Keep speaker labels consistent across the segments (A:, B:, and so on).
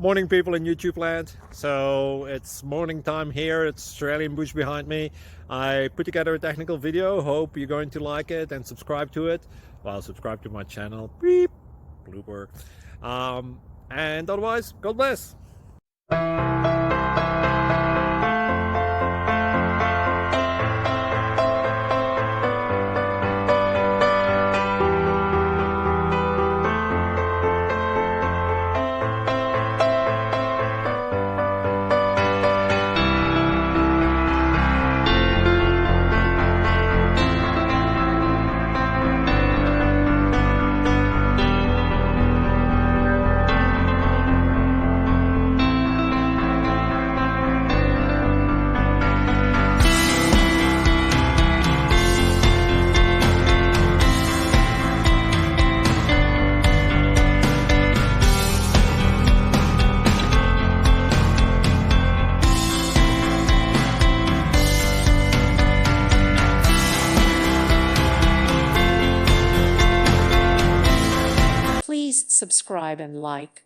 A: Morning, people in YouTube land. So it's morning time here. It's Australian bush behind me. I put together a technical video. Hope you're going to like it and subscribe to it. Well, subscribe to my channel. Beep, blooper. And otherwise, God bless.
B: Please subscribe and like.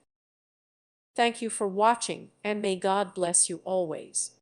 B: Thank you for watching, and may God bless you always.